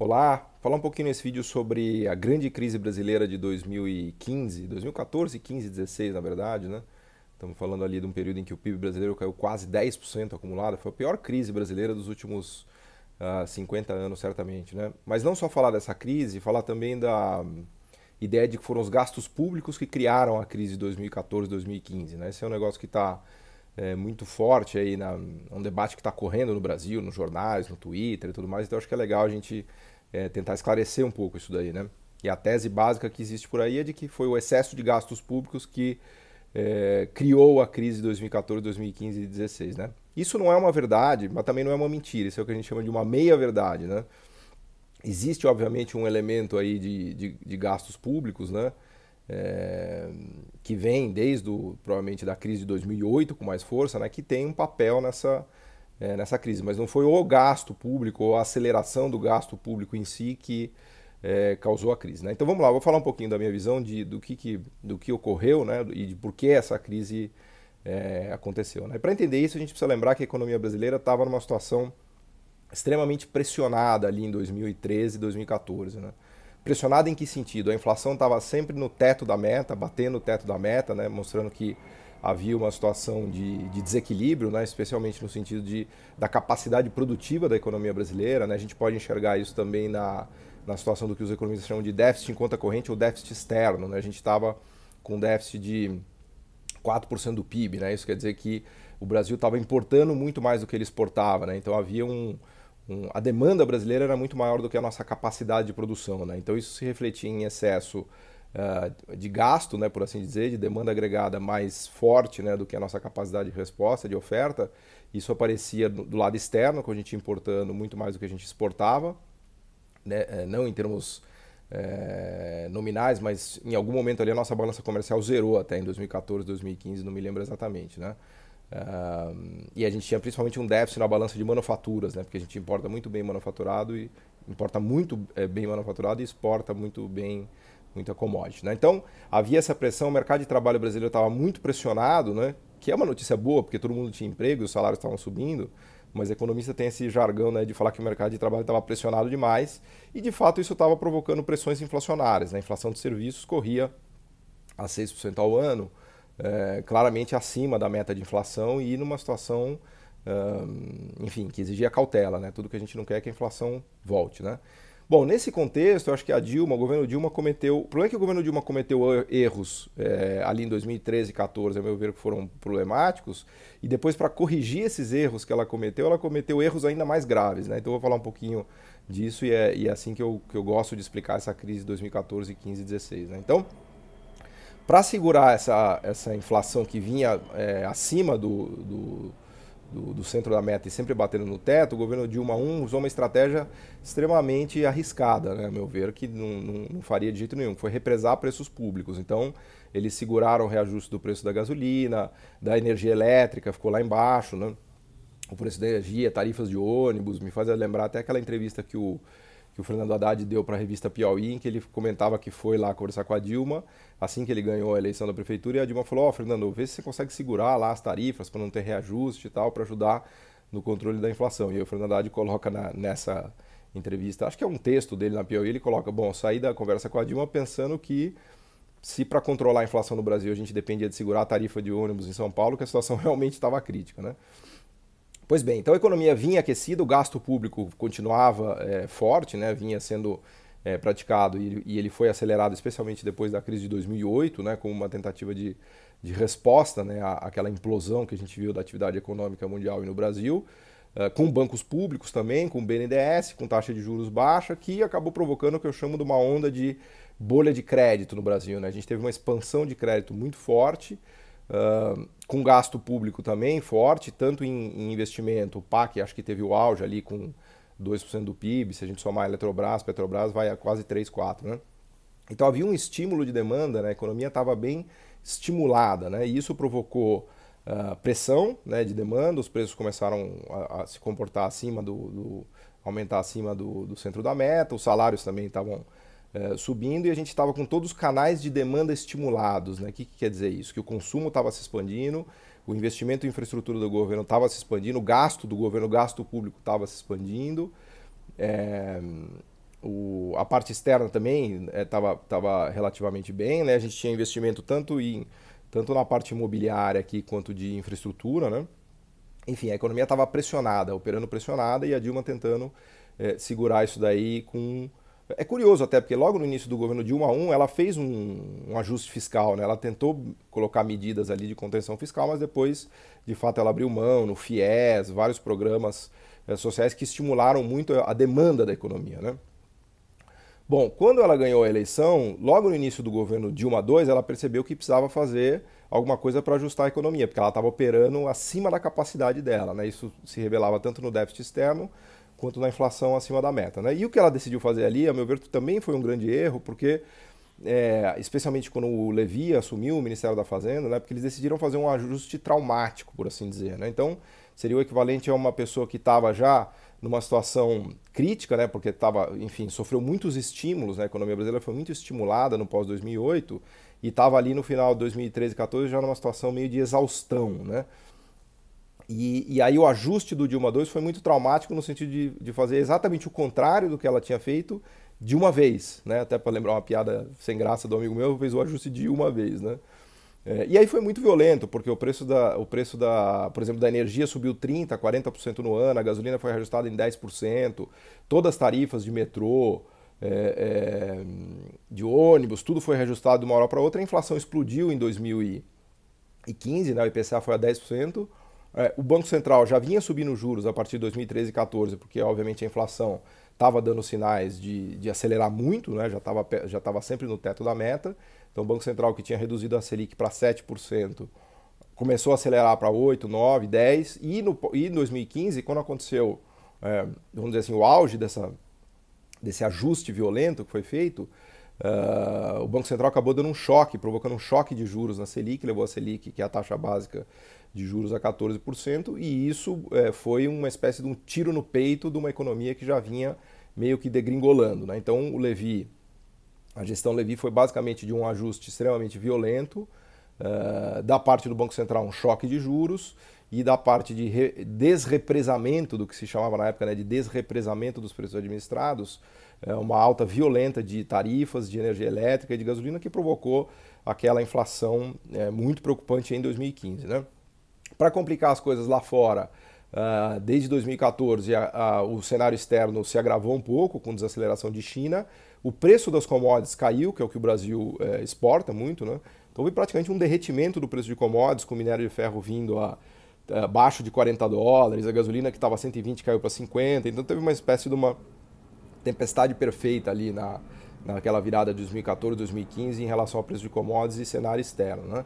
Olá, falar um pouquinho nesse vídeo sobre a grande crise brasileira de 2015, 2014, 15, 16 na verdade, né? Estamos falando ali de um período em que o PIB brasileiro caiu quase 10% acumulado, foi a pior crise brasileira dos últimos 50 anos, certamente, né? Mas não só falar dessa crise, falar também da ideia de que foram os gastos públicos que criaram a crise de 2014, 2015, né? Esse é um negócio que está muito forte aí, um debate que está correndo no Brasil, nos jornais, no Twitter e tudo mais, então acho que é legal a gente tentar esclarecer um pouco isso daí, né? E a tese básica que existe por aí é de que foi o excesso de gastos públicos que criou a crise de 2014, 2015 e 2016, né? Isso não é uma verdade, mas também não é uma mentira, isso é o que a gente chama de uma meia-verdade, né? Existe, obviamente, um elemento aí de gastos públicos, né? Que vem provavelmente da crise de 2008 com mais força, né? Que tem um papel nessa crise, mas não foi o gasto público ou a aceleração do gasto público em si que causou a crise, né? Então vamos lá, vou falar um pouquinho da minha visão do que ocorreu, né? E de por que essa crise aconteceu, né? Para entender isso, a gente precisa lembrar que a economia brasileira estava numa situação extremamente pressionada ali em 2013 e 2014, né? Pressionada em que sentido? A inflação estava sempre no teto da meta, batendo o teto da meta, né? Mostrando que havia uma situação de desequilíbrio, né? Especialmente no sentido da capacidade produtiva da economia brasileira, né? A gente pode enxergar isso também na situação do que os economistas chamam de déficit em conta corrente ou déficit externo, né? A gente estava com um déficit de 4% do PIB, né? Isso quer dizer que o Brasil estava importando muito mais do que ele exportava, né? Então havia a demanda brasileira era muito maior do que a nossa capacidade de produção, né? Então isso se refletia em excesso de gasto, né, por assim dizer, de demanda agregada mais forte, né, do que a nossa capacidade de resposta, de oferta. Isso aparecia do lado externo, com a gente importando muito mais do que a gente exportava, né? Não em termos nominais, mas em algum momento ali a nossa balança comercial zerou até em 2014, 2015, não me lembro exatamente, né? E a gente tinha principalmente um déficit na balança de manufaturas, né? Porque a gente importa muito bem manufaturado e importa muito bem manufaturado e exporta muito bem muita commodity, né? Então havia essa pressão, o mercado de trabalho brasileiro estava muito pressionado, né? Que é uma notícia boa porque todo mundo tinha emprego, os salários estavam subindo, mas economista tem esse jargão, né, de falar que o mercado de trabalho estava pressionado demais e de fato isso estava provocando pressões inflacionárias, né? A inflação de serviços corria a 6% ao ano, claramente acima da meta de inflação e numa situação, enfim, que exigia cautela, né? Tudo que a gente não quer é que a inflação volte, né? Bom, nesse contexto, eu acho que o governo Dilma cometeu. O problema é que o governo Dilma cometeu erros ali em 2013 e 2014, a meu ver, que foram problemáticos, e depois, para corrigir esses erros que ela cometeu erros ainda mais graves, né? Então, eu vou falar um pouquinho disso e é assim que eu gosto de explicar essa crise de 2014, 15 e 16, né? Então, para segurar essa inflação que vinha acima do centro da meta e sempre batendo no teto, o governo Dilma I usou uma estratégia extremamente arriscada, né, a meu ver, que não faria de jeito nenhum, que foi represar preços públicos. Então, eles seguraram o reajuste do preço da gasolina, da energia elétrica, ficou lá embaixo, né? O preço da energia, tarifas de ônibus, me faz lembrar até aquela entrevista que o Fernando Haddad deu para a revista Piauí, em que ele comentava que foi lá conversar com a Dilma, assim que ele ganhou a eleição da prefeitura, e a Dilma falou: Fernando, vê se você consegue segurar lá as tarifas para não ter reajuste e tal, para ajudar no controle da inflação. E aí o Fernando Haddad coloca nessa entrevista, acho que é um texto dele na Piauí, ele coloca: bom, saí da conversa com a Dilma pensando que se para controlar a inflação no Brasil a gente dependia de segurar a tarifa de ônibus em São Paulo, que a situação realmente estava crítica, né? Pois bem, então a economia vinha aquecida, o gasto público continuava forte, né, vinha sendo praticado e ele foi acelerado especialmente depois da crise de 2008, né, como uma tentativa de resposta, né, àquela implosão que a gente viu da atividade econômica mundial e no Brasil, com bancos públicos também, com BNDES, com taxa de juros baixa, que acabou provocando o que eu chamo de uma onda de bolha de crédito no Brasil, né? A gente teve uma expansão de crédito muito forte, com gasto público também forte, tanto em investimento. O PAC acho que teve o auge ali com 2% do PIB, se a gente somar Eletrobras, Petrobras, vai a quase 3, 4, né? Então havia um estímulo de demanda, né? A economia estava bem estimulada, né? E isso provocou pressão, né, de demanda, os preços começaram a se comportar acima aumentar acima do centro da meta, os salários também estavam subindo e a gente estava com todos os canais de demanda estimulados, né? O que quer dizer isso? Que o consumo estava se expandindo, o investimento em infraestrutura do governo estava se expandindo, o gasto do governo, o gasto público estava se expandindo, é, A parte externa também estava relativamente bem, né? A gente tinha investimento tanto na parte imobiliária aqui quanto de infraestrutura, né? Enfim, a economia estava pressionada, operando pressionada, e a Dilma tentando segurar isso daí com... É curioso até, porque logo no início do governo Dilma I, ela fez um ajuste fiscal, né? Ela tentou colocar medidas ali de contenção fiscal, mas depois, de fato, ela abriu mão no FIES, vários programas sociais que estimularam muito a demanda da economia, né? Bom, quando ela ganhou a eleição, logo no início do governo Dilma II, ela percebeu que precisava fazer alguma coisa para ajustar a economia, porque ela estava operando acima da capacidade dela, né? Isso se revelava tanto no déficit externo quanto na inflação acima da meta, né? E o que ela decidiu fazer ali, a meu ver, também foi um grande erro, porque especialmente quando o Levy assumiu o Ministério da Fazenda, né? Porque eles decidiram fazer um ajuste traumático, por assim dizer, né? Então, seria o equivalente a uma pessoa que estava já numa situação crítica, né, porque estava, enfim, sofreu muitos estímulos, né, a economia brasileira foi muito estimulada no pós-2008 e estava ali no final de 2013 e 2014 já numa situação meio de exaustão, né? E aí o ajuste do Dilma II foi muito traumático no sentido de fazer exatamente o contrário do que ela tinha feito de uma vez, né? Até para lembrar uma piada sem graça do amigo meu, fez o ajuste de uma vez, né? E aí foi muito violento, porque por exemplo, da energia subiu 30%, 40% no ano, a gasolina foi reajustada em 10%, todas as tarifas de metrô, de ônibus, tudo foi reajustado de uma hora para outra, a inflação explodiu em 2015, né, o IPCA foi a 10%, o Banco Central já vinha subindo juros a partir de 2013 e 2014, porque obviamente a inflação estava dando sinais de acelerar muito, né, já estava sempre no teto da meta. Então o Banco Central, que tinha reduzido a Selic para 7%, começou a acelerar para 8%, 9%, 10%, e em 2015, quando aconteceu, vamos dizer assim, o auge desse ajuste violento que foi feito, o Banco Central acabou dando um choque, provocando um choque de juros na Selic, levou a Selic, que é a taxa básica de juros, a 14%, e isso foi uma espécie de um tiro no peito de uma economia que já vinha meio que degringolando, né? Então a gestão Levy foi basicamente de um ajuste extremamente violento, da parte do Banco Central um choque de juros, e da parte de desrepresamento, do que se chamava na época, né, de desrepresamento dos preços administrados, uma alta violenta de tarifas de energia elétrica e de gasolina que provocou aquela inflação muito preocupante em 2015, né? Para complicar as coisas lá fora, desde 2014 o cenário externo se agravou um pouco com desaceleração de China, o preço das commodities caiu, que é o que o Brasil exporta muito, né? Então houve praticamente um derretimento do preço de commodities, com o minério de ferro vindo abaixo de $40, a gasolina que estava 120 caiu para 50, então teve uma espécie de uma tempestade perfeita ali naquela virada de 2014, 2015 em relação ao preço de commodities e cenário externo, né?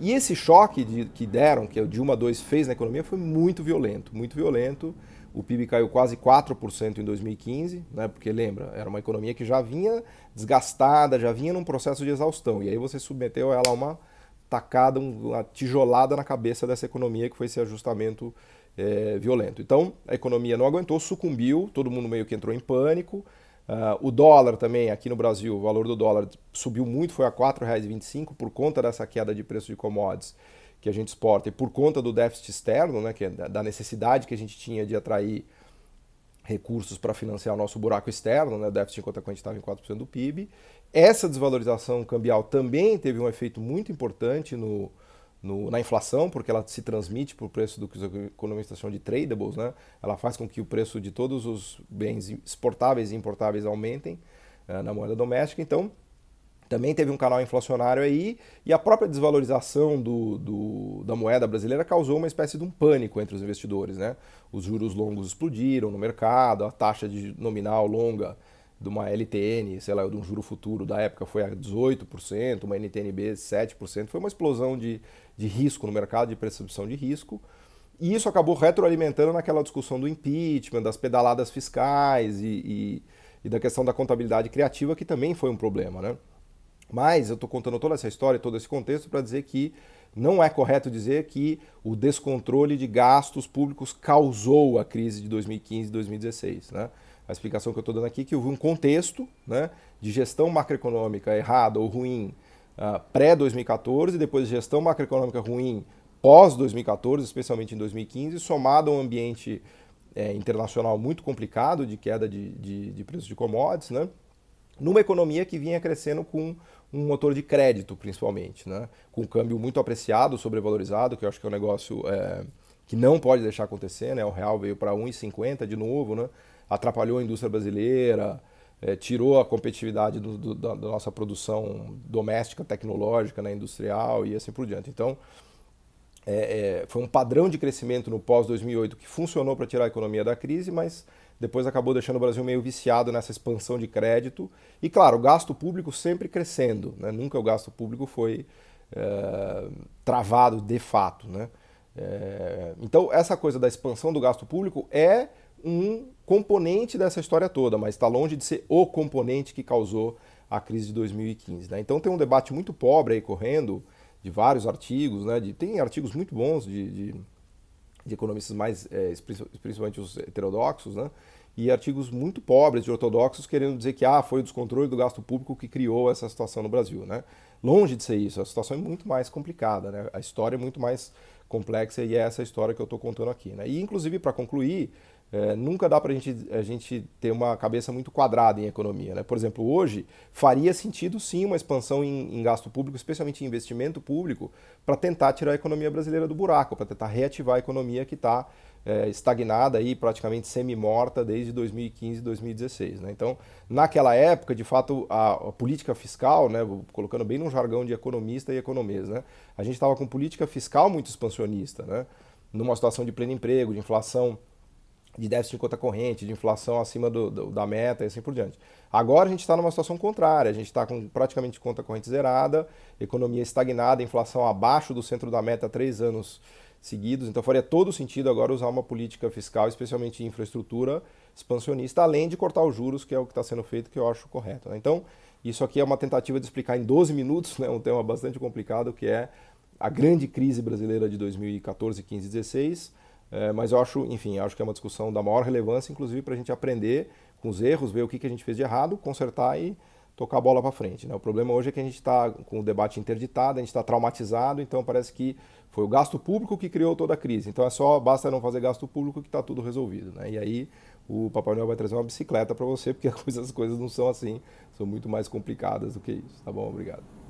E esse choque que deram, que o Dilma II fez na economia, foi muito violento, muito violento. O PIB caiu quase 4% em 2015, né? Porque lembra, era uma economia que já vinha desgastada, já vinha num processo de exaustão. E aí você submeteu ela a uma tacada, uma tijolada na cabeça dessa economia, que foi esse ajustamento violento. Então a economia não aguentou, sucumbiu, todo mundo meio que entrou em pânico. O dólar também, aqui no Brasil, o valor do dólar subiu muito, foi a R$ 4,25 por conta dessa queda de preço de commodities que a gente exporta e por conta do déficit externo, né, que é da necessidade que a gente tinha de atrair recursos para financiar o nosso buraco externo, né, o déficit enquanto a gente estava em 4% do PIB. Essa desvalorização cambial também teve um efeito muito importante na inflação, porque ela se transmite por preço do que os economistas chamam de tradables, né? Ela faz com que o preço de todos os bens exportáveis e importáveis aumentem na moeda doméstica. Então, também teve um canal inflacionário aí, e a própria desvalorização da moeda brasileira causou uma espécie de um pânico entre os investidores, né? Os juros longos explodiram no mercado, a taxa de nominal longa de uma LTN, sei lá, de um juro futuro da época foi a 18%, uma NTNB 7%, foi uma explosão de risco no mercado, de percepção de risco, e isso acabou retroalimentando naquela discussão do impeachment, das pedaladas fiscais e da questão da contabilidade criativa, que também foi um problema, né? Mas eu estou contando toda essa história, todo esse contexto para dizer que não é correto dizer que o descontrole de gastos públicos causou a crise de 2015 e 2016, né? A explicação que eu estou dando aqui é que houve um contexto, né, de gestão macroeconômica errada ou ruim pré-2014, depois de gestão macroeconômica ruim pós-2014, especialmente em 2015, somado a um ambiente internacional muito complicado de queda de preços de commodities, né? Numa economia que vinha crescendo com um motor de crédito, principalmente, né? Com um câmbio muito apreciado, sobrevalorizado, que eu acho que é um negócio que não pode deixar acontecer, né? O real veio para 1,50 de novo, né? Atrapalhou a indústria brasileira, tirou a competitividade da nossa produção doméstica, tecnológica, né? Industrial e assim por diante. Então, foi um padrão de crescimento no pós-2008 que funcionou para tirar a economia da crise, mas depois acabou deixando o Brasil meio viciado nessa expansão de crédito. E, claro, o gasto público sempre crescendo, né? Nunca o gasto público foi travado de fato, né? Então, essa coisa da expansão do gasto público é um componente dessa história toda, mas está longe de ser o componente que causou a crise de 2015, né? Então, tem um debate muito pobre aí correndo, de vários artigos, né? Tem artigos muito bons de economistas mais, principalmente os heterodoxos, né? E artigos muito pobres de ortodoxos querendo dizer que foi o descontrole do gasto público que criou essa situação no Brasil, né? Longe de ser isso, a situação é muito mais complicada, né? A história é muito mais complexa e é essa história que eu estou contando aqui, né? E, inclusive, para concluir, nunca dá para a gente ter uma cabeça muito quadrada em economia, né? Por exemplo, hoje faria sentido sim uma expansão em gasto público, especialmente em investimento público, para tentar tirar a economia brasileira do buraco, para tentar reativar a economia que está estagnada e praticamente semi-morta desde 2015 e 2016, né? Então, naquela época, de fato, a política fiscal, né, colocando bem num jargão de economista e economês, né, a gente estava com política fiscal muito expansionista, né, numa situação de pleno emprego, de inflação, de déficit em conta corrente, de inflação acima da meta e assim por diante. Agora a gente está numa situação contrária, a gente está com praticamente conta corrente zerada, economia estagnada, inflação abaixo do centro da meta há 3 anos seguidos, então faria todo sentido agora usar uma política fiscal, especialmente em infraestrutura expansionista, além de cortar os juros, que é o que está sendo feito, que eu acho correto, né? Então, isso aqui é uma tentativa de explicar em 12 minutos, né, um tema bastante complicado, que é a grande crise brasileira de 2014, 15 e 16, mas eu acho, enfim, acho que é uma discussão da maior relevância, inclusive para a gente aprender com os erros, ver o que a gente fez de errado, consertar e tocar a bola para frente, né? O problema hoje é que a gente está com o debate interditado, a gente está traumatizado, então parece que foi o gasto público que criou toda a crise. Então basta não fazer gasto público que está tudo resolvido, né? E aí o Papai Noel vai trazer uma bicicleta para você, porque as coisas não são assim, são muito mais complicadas do que isso. Tá bom? Obrigado.